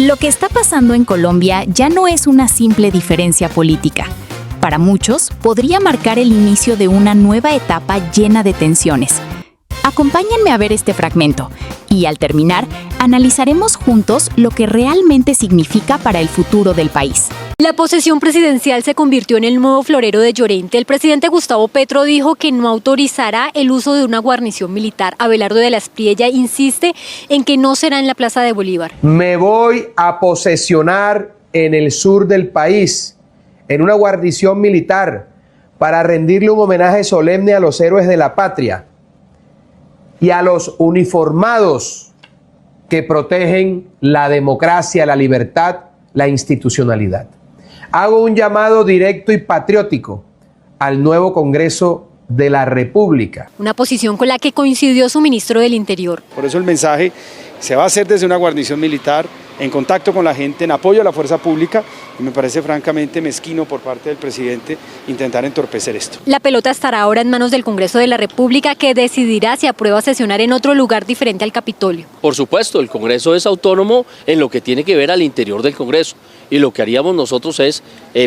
Lo que está pasando en Colombia ya no es una simple diferencia política. Para muchos, podría marcar el inicio de una nueva etapa llena de tensiones. Acompáñenme a ver este fragmento y, al terminar, analizaremos juntos lo que realmente significa para el futuro del país. La posesión presidencial se convirtió en el nuevo florero de Llorente. El presidente Gustavo Petro dijo que no autorizará el uso de una guarnición militar. Abelardo de la Espriella insiste en que no será en la Plaza de Bolívar. Me voy a posesionar en el sur del país, en una guarnición militar, para rendirle un homenaje solemne a los héroes de la patria y a los uniformados que protegen la democracia, la libertad, la institucionalidad. Hago un llamado directo y patriótico al nuevo Congreso de la República. Una posición con la que coincidió su ministro del Interior. Por eso el mensaje se va a hacer desde una guarnición militar, en contacto con la gente, en apoyo a la fuerza pública, y me parece francamente mezquino por parte del presidente intentar entorpecer esto. La pelota estará ahora en manos del Congreso de la República, que decidirá si aprueba sesionar en otro lugar diferente al Capitolio. Por supuesto, el Congreso es autónomo en lo que tiene que ver al interior del Congreso, y lo que haríamos nosotros es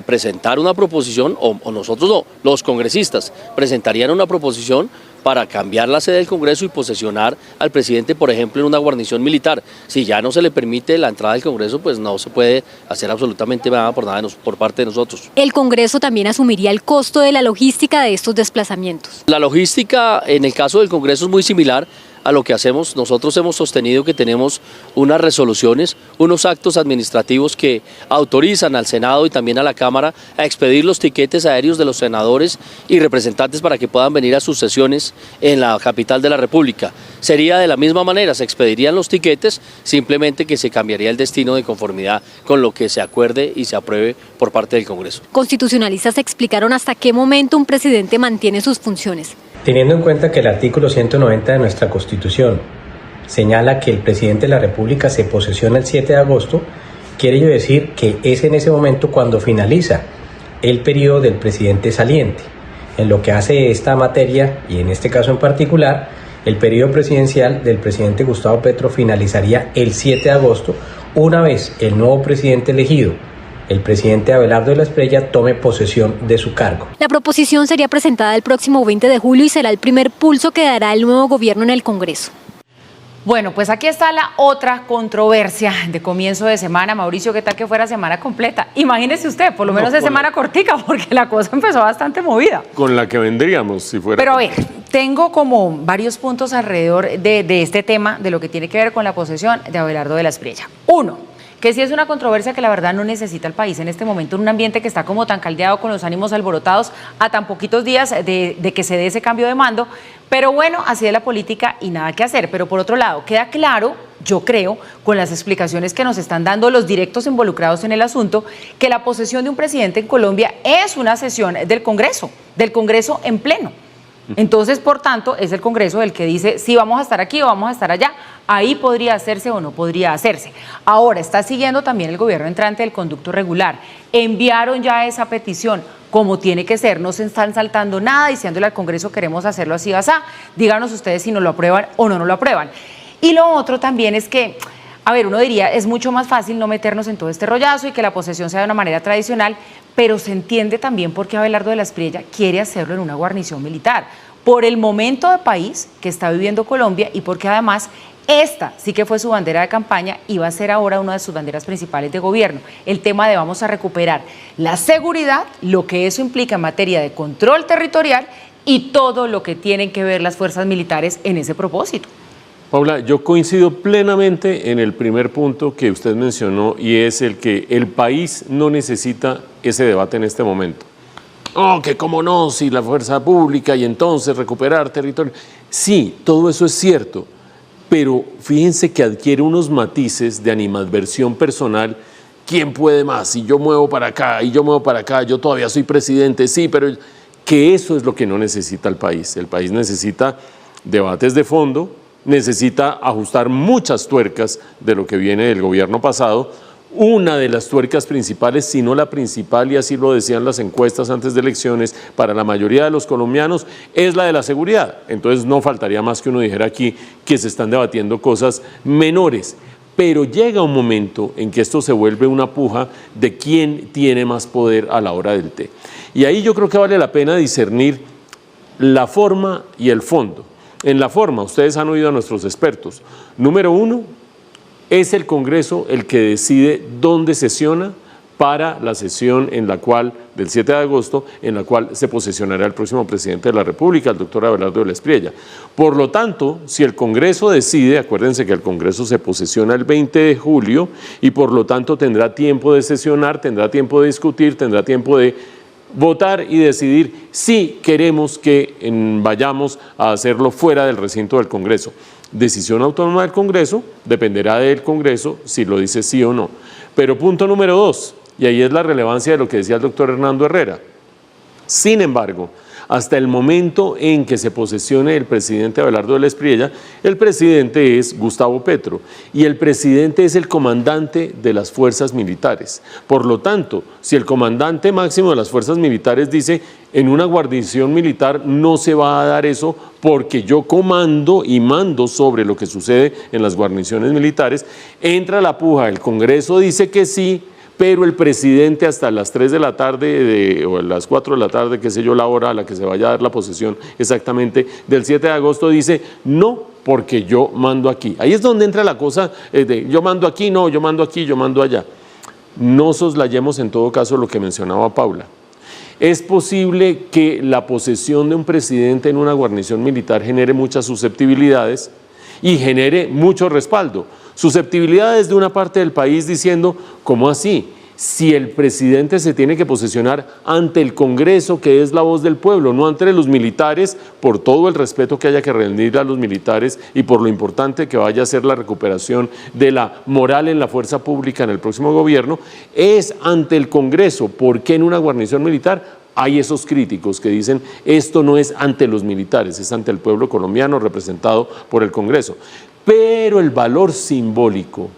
presentar una proposición, o nosotros no, los congresistas presentarían una proposición para cambiar la sede del Congreso y posesionar al presidente, por ejemplo, en una guarnición militar. Si ya no se le permite la entrada al Congreso, pues no se puede hacer absolutamente nada por parte de nosotros. El Congreso también asumiría el costo de la logística de estos desplazamientos. La logística en el caso del Congreso es muy similar a lo que hacemos. Nosotros hemos sostenido que tenemos unas resoluciones, unos actos administrativos que autorizan al Senado y también a la Cámara a expedir los tiquetes aéreos de los senadores y representantes para que puedan venir a sus sesiones en la capital de la República. Sería de la misma manera, se expedirían los tiquetes, simplemente que se cambiaría el destino de conformidad con lo que se acuerde y se apruebe por parte del Congreso. Constitucionalistas explicaron hasta qué momento un presidente mantiene sus funciones. Teniendo en cuenta que el artículo 190 de nuestra Constitución señala que el presidente de la República se posesiona el 7 de agosto, quiere ello decir que es en ese momento cuando finaliza el periodo del presidente saliente. En lo que hace esta materia, y en este caso en particular, el periodo presidencial del presidente Gustavo Petro finalizaría el 7 de agosto, una vez el nuevo presidente elegido, el presidente Abelardo de la Espriella, tome posesión de su cargo. La proposición sería presentada el próximo 20 de julio y será el primer pulso que dará el nuevo gobierno en el Congreso. Bueno, pues aquí está la otra controversia de comienzo de semana. Mauricio, ¿qué tal que fuera semana completa? Imagínese usted, por lo menos es semana cortica, porque la cosa empezó bastante movida. Con la que vendríamos, si fuera. Pero a ver, tengo como varios puntos alrededor de este tema, de lo que tiene que ver con la posesión de Abelardo de la Espriella. Uno, que sí es una controversia que la verdad no necesita el país en este momento, en un ambiente que está como tan caldeado, con los ánimos alborotados a tan poquitos días de que se dé ese cambio de mando, pero bueno, así es la política y nada que hacer. Pero por otro lado, queda claro, yo creo, con las explicaciones que nos están dando los directos involucrados en el asunto, que la posesión de un presidente en Colombia es una sesión del Congreso en pleno. Entonces, por tanto, es el Congreso el que dice si vamos a estar aquí o vamos a estar allá. Ahí podría hacerse o no podría hacerse. Ahora, está siguiendo también el gobierno entrante el conducto regular. Enviaron ya esa petición como tiene que ser. No se están saltando nada diciéndole al Congreso queremos hacerlo así o así. Díganos ustedes si no lo aprueban o no lo aprueban. Y lo otro también es que, a ver, uno diría, es mucho más fácil no meternos en todo este rollazo y que la posesión sea de una manera tradicional, pero se entiende también por qué Abelardo de la Espriella quiere hacerlo en una guarnición militar, por el momento de país que está viviendo Colombia y porque además esta sí que fue su bandera de campaña y va a ser ahora una de sus banderas principales de gobierno, el tema de vamos a recuperar la seguridad, lo que eso implica en materia de control territorial y todo lo que tienen que ver las fuerzas militares en ese propósito. Paula, yo coincido plenamente en el primer punto que usted mencionó y es el que el país no necesita ese debate en este momento. Oh, que cómo no, si la fuerza pública y entonces recuperar territorio. Sí, todo eso es cierto, pero fíjense que adquiere unos matices de animadversión personal. ¿Quién puede más? Si yo muevo para acá y yo muevo para acá, yo todavía soy presidente, sí, pero que eso es lo que no necesita el país. El país necesita debates de fondo, necesita ajustar muchas tuercas de lo que viene del gobierno pasado. Una de las tuercas principales, si no la principal, y así lo decían las encuestas antes de elecciones, para la mayoría de los colombianos, es la de la seguridad. Entonces no faltaría más que uno dijera aquí que se están debatiendo cosas menores, pero llega un momento en que esto se vuelve una puja de quién tiene más poder a la hora del té. Y ahí yo creo que vale la pena discernir la forma y el fondo. En la forma, ustedes han oído a nuestros expertos. Número uno, es el Congreso el que decide dónde sesiona para la sesión en la cual, del 7 de agosto, en la cual se posesionará el próximo presidente de la República, el doctor Abelardo de la Espriella. Por lo tanto, si el Congreso decide, acuérdense que el Congreso se posesiona el 20 de julio y por lo tanto tendrá tiempo de sesionar, tendrá tiempo de discutir, tendrá tiempo de votar y decidir si queremos que vayamos a hacerlo fuera del recinto del Congreso. Decisión autónoma del Congreso, dependerá del Congreso si lo dice sí o no. Pero punto número 2, y ahí es la relevancia de lo que decía el doctor Hernando Herrera. Sin embargo, hasta el momento en que se posesione el presidente Abelardo de la Espriella, el presidente es Gustavo Petro y el presidente es el comandante de las fuerzas militares. Por lo tanto, si el comandante máximo de las fuerzas militares dice en una guarnición militar no se va a dar eso porque yo comando y mando sobre lo que sucede en las guarniciones militares, entra la puja, el Congreso dice que sí, pero el presidente hasta las 3 de la tarde o a las 4 de la tarde, qué sé yo, la hora a la que se vaya a dar la posesión exactamente del 7 de agosto, dice no, porque yo mando aquí. Ahí es donde entra la cosa de yo mando aquí, no, yo mando aquí, yo mando allá. No soslayemos en todo caso lo que mencionaba Paula. Es posible que la posesión de un presidente en una guarnición militar genere muchas susceptibilidades y genere mucho respaldo. Susceptibilidades de una parte del país diciendo, ¿cómo así? Si el presidente se tiene que posesionar ante el Congreso, que es la voz del pueblo, no ante los militares, por todo el respeto que haya que rendir a los militares y por lo importante que vaya a ser la recuperación de la moral en la fuerza pública en el próximo gobierno, es ante el Congreso. ¿Por qué en una guarnición militar? Hay esos críticos que dicen esto no es ante los militares, es ante el pueblo colombiano representado por el Congreso. Pero el valor simbólico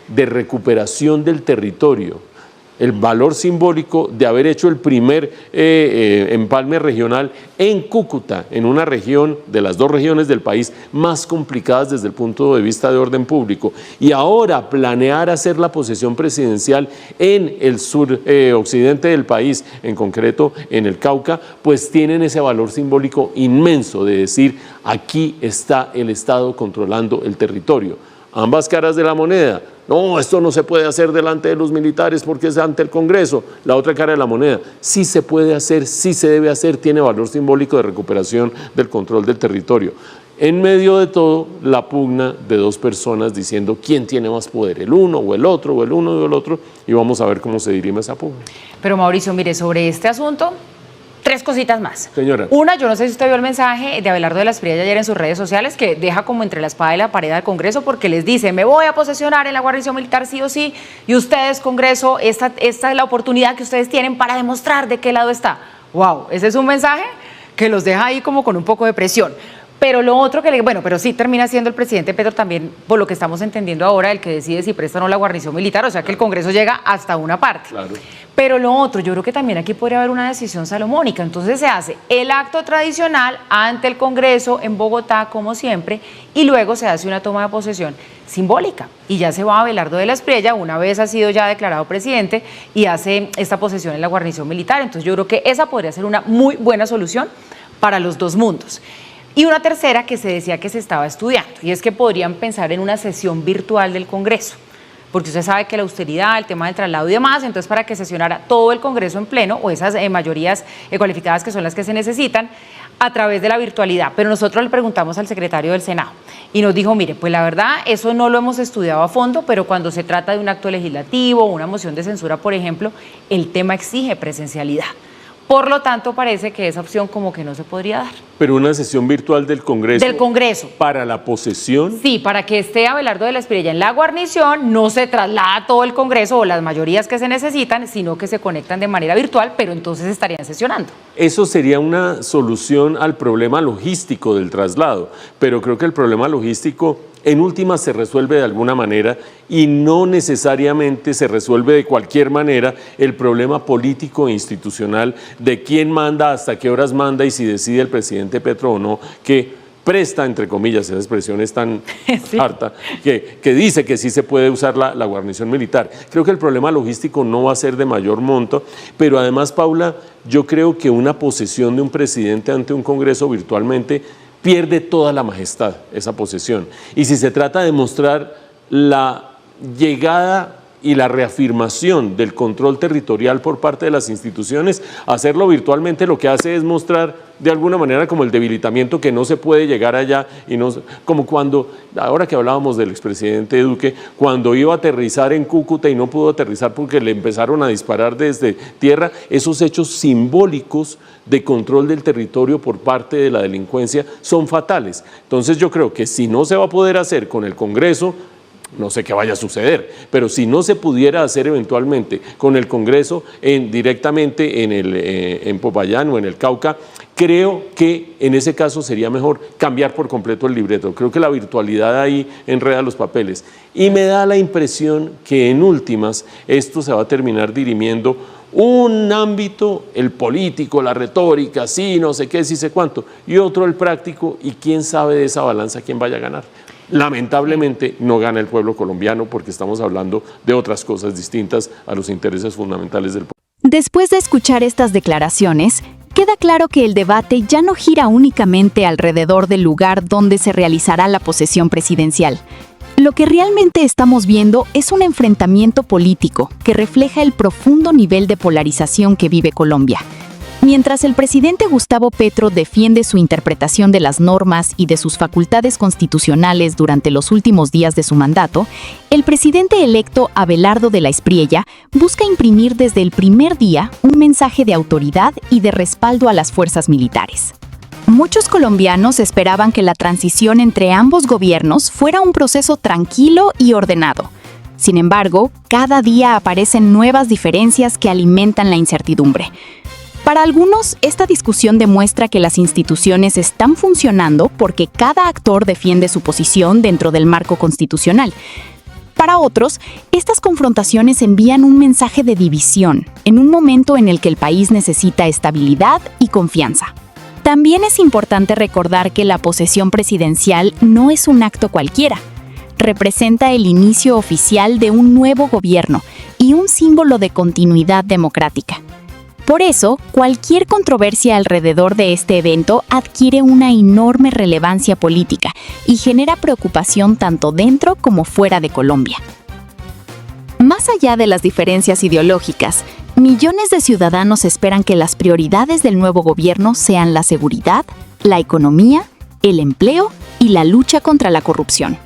de recuperación del territorio, el valor simbólico de haber hecho el primer empalme regional en Cúcuta, en una región de las 2 regiones del país más complicadas desde el punto de vista de orden público, y ahora planear hacer la posesión presidencial en el sur occidente del país, en concreto en el Cauca, pues tienen ese valor simbólico inmenso de decir aquí está el Estado controlando el territorio. Ambas caras de la moneda. No, esto no se puede hacer delante de los militares porque es ante el Congreso. La otra cara de la moneda. Sí se puede hacer, sí se debe hacer, tiene valor simbólico de recuperación del control del territorio. En medio de todo, la pugna de 2 personas diciendo quién tiene más poder, el uno o el otro, o el uno o el otro, y vamos a ver cómo se dirime esa pugna. Pero Mauricio, mire, sobre este asunto, 3 cositas más. Señora. Una, yo no sé si usted vio el mensaje de Abelardo de la Espriella ayer en sus redes sociales, que deja como entre la espada y la pared al Congreso, porque les dice, me voy a posesionar en la guarnición militar sí o sí, y ustedes, Congreso, esta es la oportunidad que ustedes tienen para demostrar de qué lado está. ¡Wow! Ese es un mensaje que los deja ahí como con un poco de presión. Pero lo otro pero sí termina siendo el presidente Petro también, por lo que estamos entendiendo ahora, el que decide si presta o no la guarnición militar, o sea que el Congreso llega hasta una parte. Claro. Pero lo otro, yo creo que también aquí podría haber una decisión salomónica. Entonces se hace el acto tradicional ante el Congreso en Bogotá, como siempre, y luego se hace una toma de posesión simbólica. Y ya se va a Abelardo de la Espriella, una vez ha sido ya declarado presidente, y hace esta posesión en la guarnición militar. Entonces yo creo que esa podría ser una muy buena solución para los 2 mundos. Y una tercera que se decía que se estaba estudiando, y es que podrían pensar en una sesión virtual del Congreso, porque usted sabe que la austeridad, el tema del traslado y demás, entonces para que sesionara todo el Congreso en pleno, o esas mayorías cualificadas que son las que se necesitan, a través de la virtualidad. Pero nosotros le preguntamos al secretario del Senado y nos dijo, mire, pues la verdad, eso no lo hemos estudiado a fondo, pero cuando se trata de un acto legislativo o una moción de censura, por ejemplo, el tema exige presencialidad. Por lo tanto, parece que esa opción como que no se podría dar. Pero una sesión virtual del Congreso. Del Congreso. ¿Para la posesión? Sí, para que esté Abelardo de la Espriella en la guarnición, no se traslada todo el Congreso o las mayorías que se necesitan, sino que se conectan de manera virtual, pero entonces estarían sesionando. Eso sería una solución al problema logístico del traslado, pero creo que el problema logístico en última se resuelve de alguna manera y no necesariamente se resuelve de cualquier manera el problema político e institucional de quién manda, hasta qué horas manda y si decide el presidente Petro o no que presta, entre comillas, esa expresión es tan harta, que dice que sí se puede usar la guarnición militar. Creo que el problema logístico no va a ser de mayor monto, pero además, Paula, yo creo que una posesión de un presidente ante un Congreso virtualmente pierde toda la majestad, esa posesión. Y si se trata de mostrar la llegada y la reafirmación del control territorial por parte de las instituciones, hacerlo virtualmente lo que hace es mostrar de alguna manera como el debilitamiento, que no se puede llegar allá, y no, como cuando, ahora que hablábamos del expresidente Duque, cuando iba a aterrizar en Cúcuta y no pudo aterrizar porque le empezaron a disparar desde tierra. Esos hechos simbólicos de control del territorio por parte de la delincuencia son fatales. Entonces yo creo que si no se va a poder hacer con el Congreso, no sé qué vaya a suceder, pero si no se pudiera hacer eventualmente con el Congreso directamente en Popayán o en el Cauca, creo que en ese caso sería mejor cambiar por completo el libreto. Creo que la virtualidad ahí enreda los papeles. Y me da la impresión que en últimas esto se va a terminar dirimiendo un ámbito, el político, la retórica, sí, no sé qué, sí sé cuánto, y otro el práctico, y quién sabe de esa balanza quién vaya a ganar. Lamentablemente no gana el pueblo colombiano, porque estamos hablando de otras cosas distintas a los intereses fundamentales del pueblo. Después de escuchar estas declaraciones, queda claro que el debate ya no gira únicamente alrededor del lugar donde se realizará la posesión presidencial. Lo que realmente estamos viendo es un enfrentamiento político que refleja el profundo nivel de polarización que vive Colombia. Mientras el presidente Gustavo Petro defiende su interpretación de las normas y de sus facultades constitucionales durante los últimos días de su mandato, el presidente electo Abelardo de la Espriella busca imprimir desde el primer día un mensaje de autoridad y de respaldo a las fuerzas militares. Muchos colombianos esperaban que la transición entre ambos gobiernos fuera un proceso tranquilo y ordenado. Sin embargo, cada día aparecen nuevas diferencias que alimentan la incertidumbre. Para algunos, esta discusión demuestra que las instituciones están funcionando porque cada actor defiende su posición dentro del marco constitucional. Para otros, estas confrontaciones envían un mensaje de división en un momento en el que el país necesita estabilidad y confianza. También es importante recordar que la posesión presidencial no es un acto cualquiera. Representa el inicio oficial de un nuevo gobierno y un símbolo de continuidad democrática. Por eso, cualquier controversia alrededor de este evento adquiere una enorme relevancia política y genera preocupación tanto dentro como fuera de Colombia. Más allá de las diferencias ideológicas, millones de ciudadanos esperan que las prioridades del nuevo gobierno sean la seguridad, la economía, el empleo y la lucha contra la corrupción.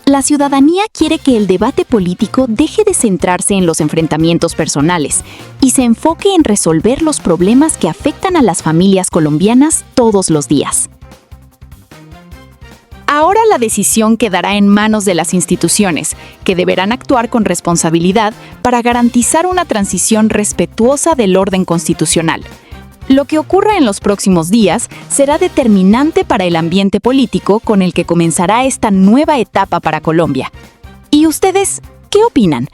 La ciudadanía quiere que el debate político deje de centrarse en los enfrentamientos personales y se enfoque en resolver los problemas que afectan a las familias colombianas todos los días. Ahora la decisión quedará en manos de las instituciones, que deberán actuar con responsabilidad para garantizar una transición respetuosa del orden constitucional. Lo que ocurra en los próximos días será determinante para el ambiente político con el que comenzará esta nueva etapa para Colombia. ¿Y ustedes qué opinan?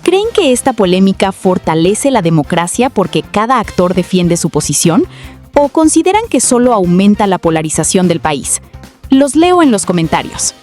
¿Creen que esta polémica fortalece la democracia porque cada actor defiende su posición? ¿O consideran que solo aumenta la polarización del país? Los leo en los comentarios.